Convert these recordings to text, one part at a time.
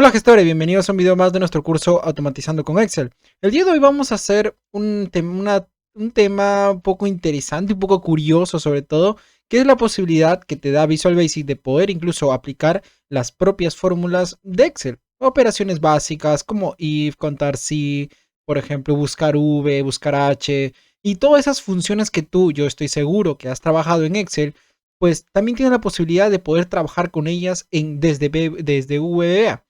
Hola gestores, bienvenidos a un video más de nuestro curso Automatizando con Excel. El día de hoy vamos a hacer un tema un poco interesante, un poco curioso sobre todo, que es la posibilidad que te da Visual Basic de poder incluso aplicar las propias fórmulas de Excel. Operaciones básicas como if, contar si, por ejemplo, buscar v, buscar h, y todas esas funciones que yo estoy seguro que has trabajado en Excel, pues también tienes la posibilidad de poder trabajar con ellas desde VBA.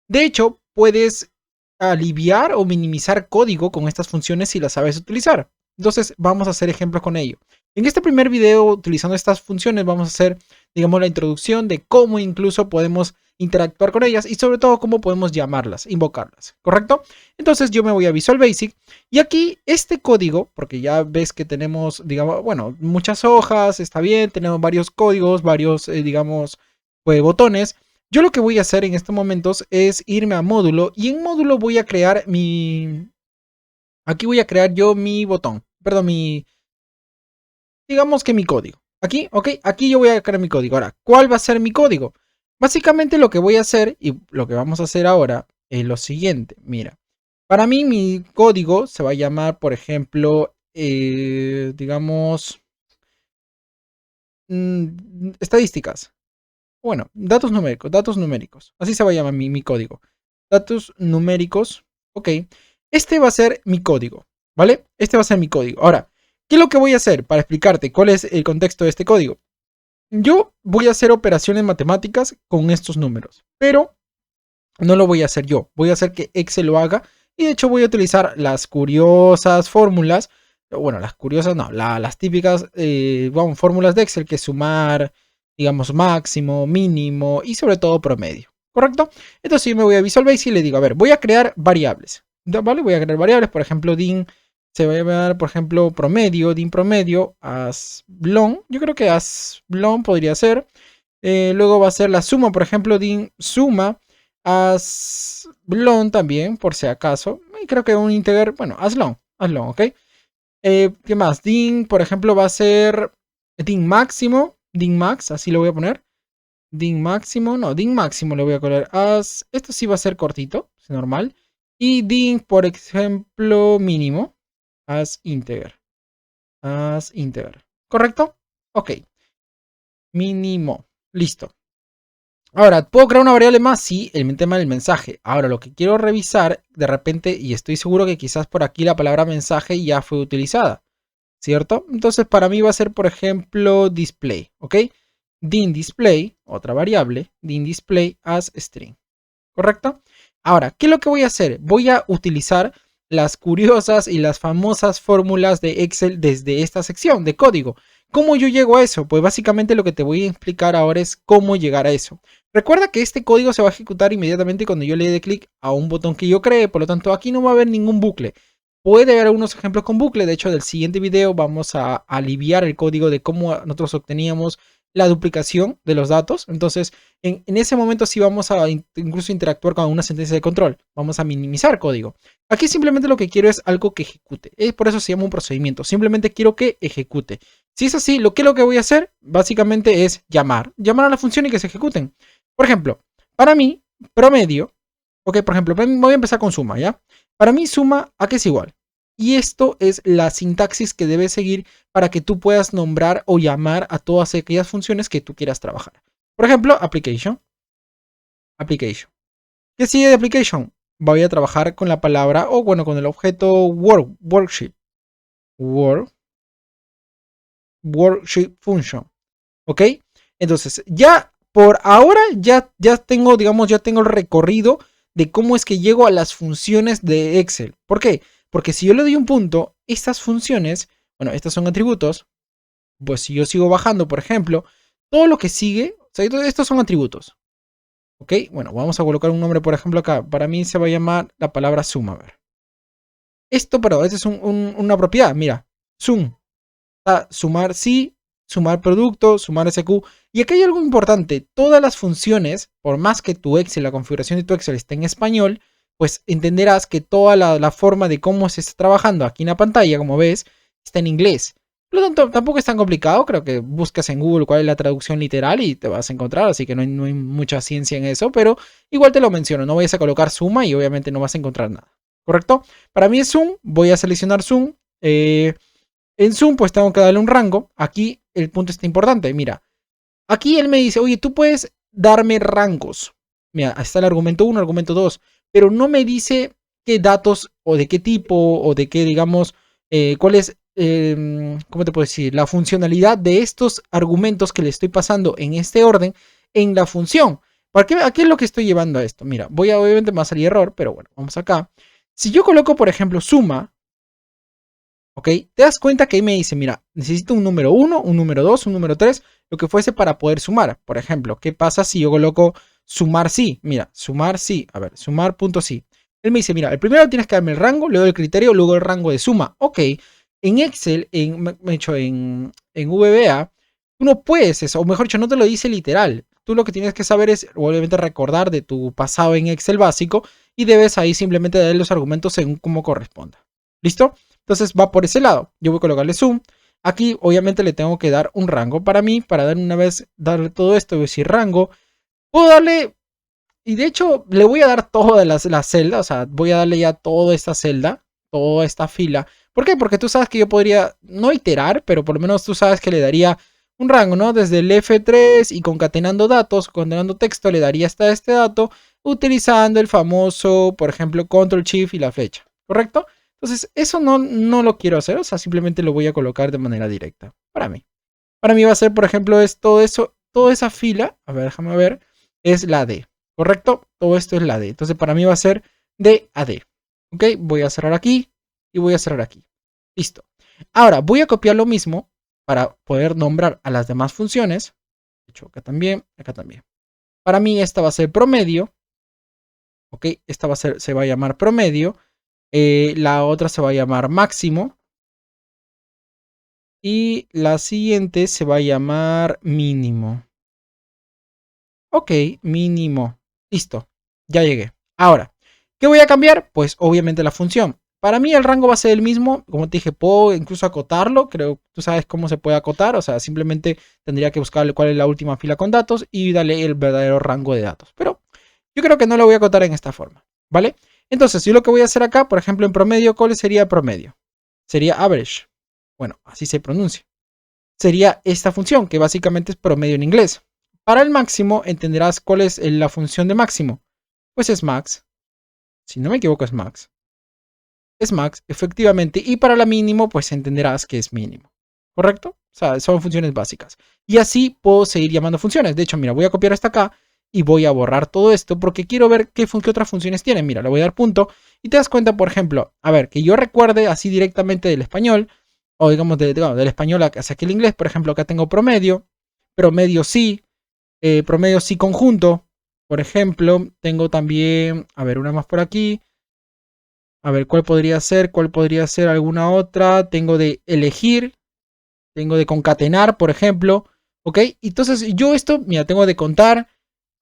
De hecho, puedes aliviar o minimizar código con estas funciones si las sabes utilizar. Entonces, vamos a hacer ejemplos con ello. En este primer video, utilizando estas funciones, vamos a hacer, digamos, la introducción de cómo incluso podemos interactuar con ellas y sobre todo cómo podemos llamarlas, invocarlas, ¿correcto? Entonces yo me voy a Visual Basic y aquí este código, porque ya ves que tenemos, digamos, bueno, muchas hojas, está bien, tenemos varios códigos, varios, digamos, pues botones. Yo lo que voy a hacer en estos momentos es irme a módulo y en módulo voy a crear aquí voy a crear yo mi botón, perdón, digamos que mi código. Aquí, ok, aquí yo voy a crear mi código. Ahora, ¿cuál va a ser mi código? Básicamente lo que voy a hacer y lo que vamos a hacer ahora es lo siguiente. Mira, para mí mi código se va a llamar, por ejemplo, digamos, estadísticas. Bueno, datos numéricos. Así se va a llamar mi código. Datos numéricos. Ok. Este va a ser mi código, ¿vale? Este va a ser mi código. Ahora, ¿qué es lo que voy a hacer para explicarte cuál es el contexto de este código? Yo voy a hacer operaciones matemáticas con estos números, pero no lo voy a hacer yo. Voy a hacer que Excel lo haga y de hecho voy a utilizar las curiosas fórmulas. Bueno, las curiosas no, las típicas fórmulas de Excel, que es sumar, digamos, máximo, mínimo y sobre todo promedio, ¿correcto? Entonces yo me voy a Visual Basic y le digo, a ver, voy a crear variables, ¿vale? Voy a crear variables, por ejemplo, din, se va a llamar, por ejemplo, promedio, din promedio, as_long, yo creo que as_long podría ser. Luego va a ser la suma, por ejemplo, din suma, as_long también, por si acaso, y creo que un integer, bueno, as_long, ¿ok? ¿Qué más? Din, por ejemplo, va a ser din máximo, din max, así lo voy a poner. Din máximo, no, din máximo le voy a poner esto sí va a ser cortito, es normal. Y din, por ejemplo, mínimo, as integer. ¿Correcto? Ok. Mínimo. Listo. Ahora, ¿puedo crear una variable más? Sí, el tema del mensaje. Ahora, lo que quiero revisar de repente, y estoy seguro que quizás por aquí la palabra mensaje ya fue utilizada, ¿cierto? Entonces, para mí va a ser, por ejemplo, display, ¿ok? Din display, otra variable, din display as string, ¿correcto? Ahora, ¿qué es lo que voy a hacer? Voy a utilizar las curiosas y las famosas fórmulas de Excel desde esta sección de código. ¿Cómo yo llego a eso? Pues básicamente lo que te voy a explicar ahora es cómo llegar a eso. Recuerda que este código se va a ejecutar inmediatamente cuando yo le dé clic a un botón que yo cree, por lo tanto aquí no va a haber ningún bucle. Puede haber algunos ejemplos con bucle, de hecho del siguiente video vamos a aliviar el código de cómo nosotros obteníamos la duplicación de los datos. Entonces en ese momento sí vamos a incluso interactuar con una sentencia de control, vamos a minimizar código. Aquí simplemente lo que quiero es algo que ejecute, por eso se llama un procedimiento, simplemente quiero que ejecute. Si es así, lo que voy a hacer básicamente es llamar a la función y que se ejecuten. Por ejemplo, para mí, promedio, ok, por ejemplo, voy a empezar con suma, ¿ya? Para mí, suma, ¿a qué es igual? Y esto es la sintaxis que debes seguir para que tú puedas nombrar o llamar a todas aquellas funciones que tú quieras trabajar. Por ejemplo, application. ¿Qué sigue de application? Voy a trabajar con la palabra, o bueno, con el objeto worksheet. Worksheet function. ¿Ok? Entonces, ya por ahora ya tengo, digamos, ya tengo el recorrido de cómo es que llego a las funciones de Excel. ¿Por qué? Porque si yo le doy un punto, estas funciones, bueno, estos son atributos, pues si yo sigo bajando, por ejemplo, todo lo que sigue, o sea, estos son atributos. ¿Ok? Bueno, vamos a colocar un nombre, por ejemplo, acá. Para mí se va a llamar la palabra sum. A ver. Esto, pero esta es una propiedad. Mira, sum. Sumar sí, sumar producto, sumar SQ. Y aquí hay algo importante. Todas las funciones, por más que tu Excel, la configuración de tu Excel esté en español, pues entenderás que toda la forma de cómo se está trabajando aquí en la pantalla, como ves, está en inglés. Por lo tanto, tampoco es tan complicado. Creo que buscas en Google cuál es la traducción literal y te vas a encontrar. Así que no hay mucha ciencia en eso. Pero igual te lo menciono. No vayas a colocar suma y obviamente no vas a encontrar nada. ¿Correcto? Para mí es zoom. Voy a seleccionar zoom. En zoom pues tengo que darle un rango. Aquí el punto está importante. Mira. Aquí él me dice, oye, tú puedes darme rangos. Mira, está el argumento 1, argumento 2. Pero no me dice qué datos o de qué tipo o de qué, digamos, cuál es, ¿cómo te puedo decir? La funcionalidad de estos argumentos que le estoy pasando en este orden en la función. ¿A qué es lo que estoy llevando a esto? Mira, obviamente me va a salir error, pero bueno, vamos acá. Si yo coloco, por ejemplo, suma, ¿ok? Te das cuenta que ahí me dice, mira, necesito un número 1, un número 2, un número 3, lo que fuese para poder sumar. Por ejemplo, ¿qué pasa si yo coloco sumar sí? Mira, sumar sí. A ver, sumar punto sí. Él me dice, mira, el primero tienes que darme el rango, luego el criterio, luego el rango de suma. Ok, en Excel, en VBA, tú no puedes eso, o mejor dicho, no te lo dice literal. Tú lo que tienes que saber es, obviamente, recordar de tu pasado en Excel básico y debes ahí simplemente darle los argumentos según como corresponda. ¿Listo? Entonces va por ese lado. Yo voy a colocarle zoom. Aquí obviamente le tengo que dar un rango para mí. Para dar una vez, darle todo esto, voy a decir rango. Puedo darle, y de hecho le voy a dar toda la celda. O sea, voy a darle ya toda esta celda, toda esta fila. ¿Por qué? Porque tú sabes que yo podría, no iterar, pero por lo menos tú sabes que le daría un rango, ¿no? Desde el F3 y concatenando datos, concatenando texto, le daría hasta este dato, utilizando el famoso, por ejemplo, Control Shift y la flecha. ¿Correcto? Entonces, eso no lo quiero hacer, o sea, simplemente lo voy a colocar de manera directa para mí. Para mí va a ser, por ejemplo, es todo eso, toda esa fila, a ver, déjame ver, es la D, ¿correcto? Todo esto es la D. Entonces, para mí va a ser D a D. ¿Ok? Voy a cerrar aquí y voy a cerrar aquí. Listo. Ahora, voy a copiar lo mismo para poder nombrar a las demás funciones. De hecho, acá también, acá también. Para mí esta va a ser promedio. ¿Ok? Esta se va a llamar promedio. La otra se va a llamar máximo. Y la siguiente se va a llamar mínimo. Ok, mínimo. Listo. Ya llegué. Ahora, ¿qué voy a cambiar? Pues obviamente la función. Para mí el rango va a ser el mismo. Como te dije, puedo incluso acotarlo. Creo que tú sabes cómo se puede acotar. O sea, simplemente tendría que buscar cuál es la última fila con datos y darle el verdadero rango de datos. Pero yo creo que no lo voy a acotar en esta forma. ¿Vale? Entonces, yo lo que voy a hacer acá, por ejemplo, en promedio, ¿cuál sería promedio? Sería average. Bueno, así se pronuncia. Sería esta función, que básicamente es promedio en inglés. Para el máximo, entenderás cuál es la función de máximo. Pues es max. Si no me equivoco, es max. Es max, efectivamente. Y para la mínimo, pues entenderás que es mínimo. ¿Correcto? O sea, son funciones básicas. Y así puedo seguir llamando funciones. De hecho, mira, voy a copiar hasta acá y voy a borrar todo esto porque quiero ver qué otras funciones tienen. Mira, le voy a dar punto y te das cuenta, por ejemplo, a ver, que yo recuerde así directamente del español, o digamos del español hacia aquí el inglés. Por ejemplo, acá tengo promedio, promedio sí conjunto. Por ejemplo, tengo también, a ver, una más por aquí. A ver, ¿cuál podría ser? ¿Cuál podría ser alguna otra? Tengo de elegir, tengo de concatenar, por ejemplo. ¿Ok? Entonces yo esto, mira, tengo de contar,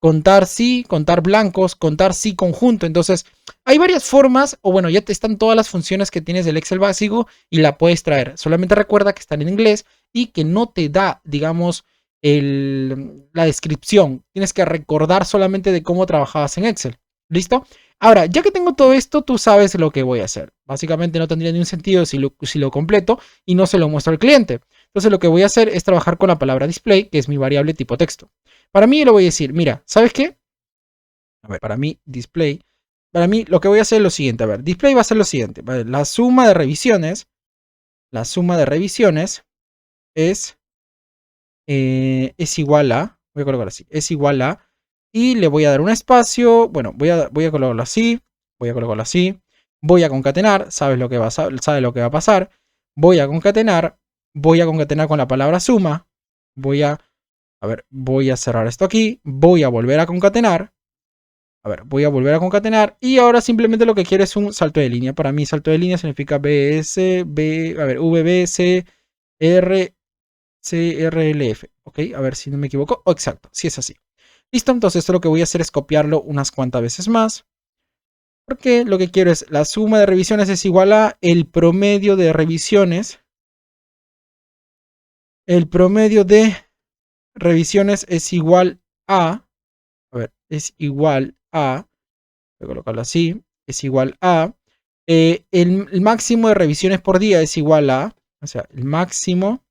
contar sí, contar blancos, contar sí conjunto. Entonces hay varias formas, o bueno, ya te están todas las funciones que tienes del Excel básico y la puedes traer. Solamente recuerda que están en inglés y que no te da, digamos, la descripción. Tienes que recordar solamente de cómo trabajabas en Excel. ¿Listo? Ahora, ya que tengo todo esto, tú sabes lo que voy a hacer. Básicamente no tendría ningún sentido si lo completo y no se lo muestro al cliente. Entonces lo que voy a hacer es trabajar con la palabra display, que es mi variable tipo texto. Para mí lo voy a decir, mira, ¿sabes qué? A ver, para mí display, para mí lo que voy a hacer es lo siguiente. A ver, display va a ser lo siguiente. ¿Vale? La suma de revisiones es igual a, voy a colocar así, es igual a, y le voy a dar un espacio, bueno, voy a colocarlo así, voy a colocarlo así, voy a concatenar, sabes lo que va a pasar, voy a concatenar con la palabra suma, voy a cerrar esto aquí, voy a volver a concatenar, y ahora simplemente lo que quiero es un salto de línea. Para mí salto de línea significa VBC, R, CRLF, ok, a ver si no me equivoco, exacto, si es así. Listo, entonces esto lo que voy a hacer es copiarlo unas cuantas veces más, porque lo que quiero es la suma de revisiones es igual a el promedio de revisiones el promedio de revisiones es igual a ver, es igual a, voy a colocarlo así, es igual a, el máximo de revisiones por día es igual a, o sea, el máximo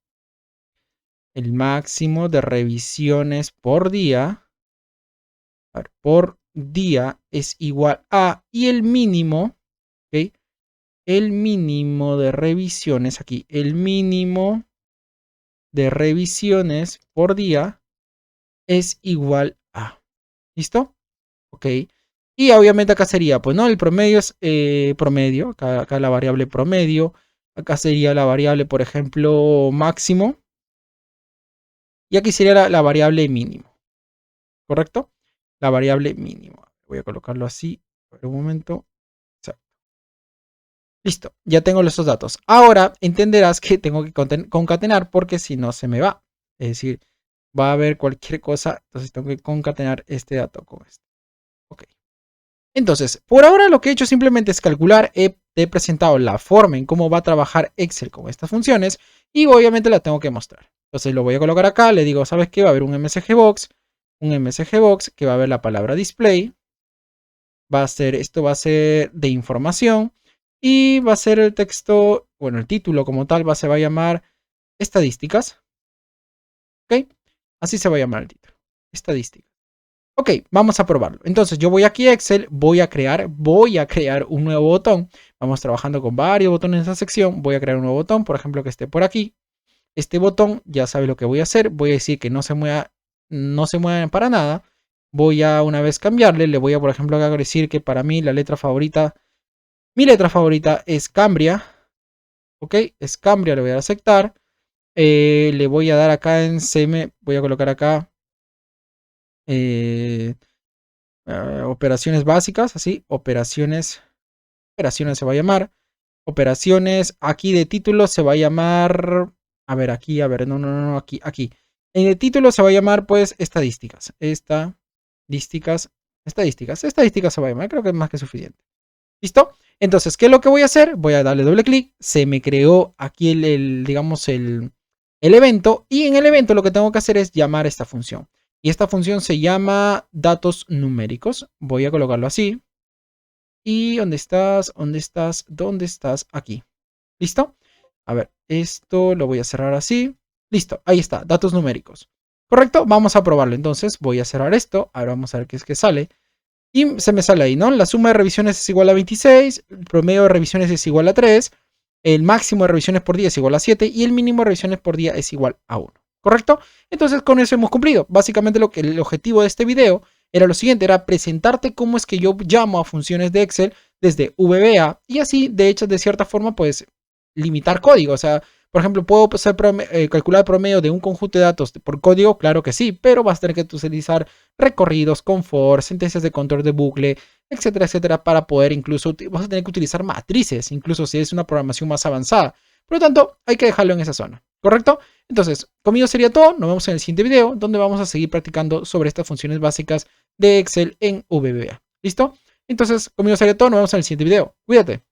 de revisiones por día, a ver, por día es igual a, y el mínimo, ¿ok? El mínimo de revisiones, aquí, el mínimo de revisiones por día es igual a. ¿Listo? Ok. Y obviamente acá sería, pues no, el promedio es promedio, acá la variable promedio, acá sería la variable, por ejemplo, máximo, y aquí sería la variable mínimo, ¿correcto? La variable mínimo. Voy a colocarlo así, por un momento. Listo, ya tengo esos datos. Ahora entenderás que tengo que concatenar porque si no se me va. Es decir, va a haber cualquier cosa, entonces tengo que concatenar este dato con este. Ok. Entonces, por ahora lo que he hecho simplemente es calcular, te he presentado la forma en cómo va a trabajar Excel con estas funciones y obviamente la tengo que mostrar. Entonces lo voy a colocar acá, le digo, ¿sabes qué? Va a haber un MSG Box que va a ver la palabra display, esto va a ser de información y va a ser el texto, bueno, el título como tal se va a llamar estadísticas, ¿ok? Así se va a llamar el título, estadísticas. Ok, vamos a probarlo. Entonces yo voy aquí a Excel, voy a crear un nuevo botón. Vamos trabajando con varios botones en esta sección. Voy a crear un nuevo botón, por ejemplo, que esté por aquí. Este botón ya sabe lo que voy a hacer. Voy a decir que no se muevan para nada. Voy a una vez cambiarle, le voy a, por ejemplo, decir que para mí mi letra favorita es Cambria. Ok, es Cambria, le voy a dar a aceptar. Le voy a dar acá en CM, voy a colocar acá operaciones básicas, así, operaciones se va a llamar. Operaciones, aquí de título se va a llamar, a ver, aquí, a ver, no, aquí. En el título se va a llamar, pues, estadísticas. Estadísticas se va a llamar, creo que es más que suficiente. ¿Listo? Entonces, ¿qué es lo que voy a hacer? Voy a darle doble clic, se me creó aquí digamos, el evento, y en el evento lo que tengo que hacer es llamar esta función. Y esta función se llama datos numéricos. Voy a colocarlo así. ¿Y dónde estás? ¿Dónde estás? ¿Dónde estás? Aquí. ¿Listo? A ver, esto lo voy a cerrar así. Listo, ahí está, datos numéricos. ¿Correcto? Vamos a probarlo. Entonces voy a cerrar esto. Ahora vamos a ver qué es que sale. Y se me sale ahí, ¿no? La suma de revisiones es igual a 26. El promedio de revisiones es igual a 3. El máximo de revisiones por día es igual a 7. Y el mínimo de revisiones por día es igual a 1. ¿Correcto? Entonces con eso hemos cumplido. Básicamente el objetivo de este video era lo siguiente, era presentarte cómo es que yo llamo a funciones de Excel desde VBA y así, de hecho, de cierta forma, pues, limitar código. O sea, por ejemplo, ¿puedo calcular el promedio de un conjunto de datos por código? Claro que sí, pero vas a tener que utilizar recorridos, confort, sentencias de control de bucle, etcétera, etcétera, para poder incluso, vas a tener que utilizar matrices, incluso si es una programación más avanzada. Por lo tanto, hay que dejarlo en esa zona, ¿correcto? Entonces, conmigo sería todo. Nos vemos en el siguiente video, donde vamos a seguir practicando sobre estas funciones básicas de Excel en VBA. ¿Listo? Entonces, conmigo sería todo. Nos vemos en el siguiente video. Cuídate.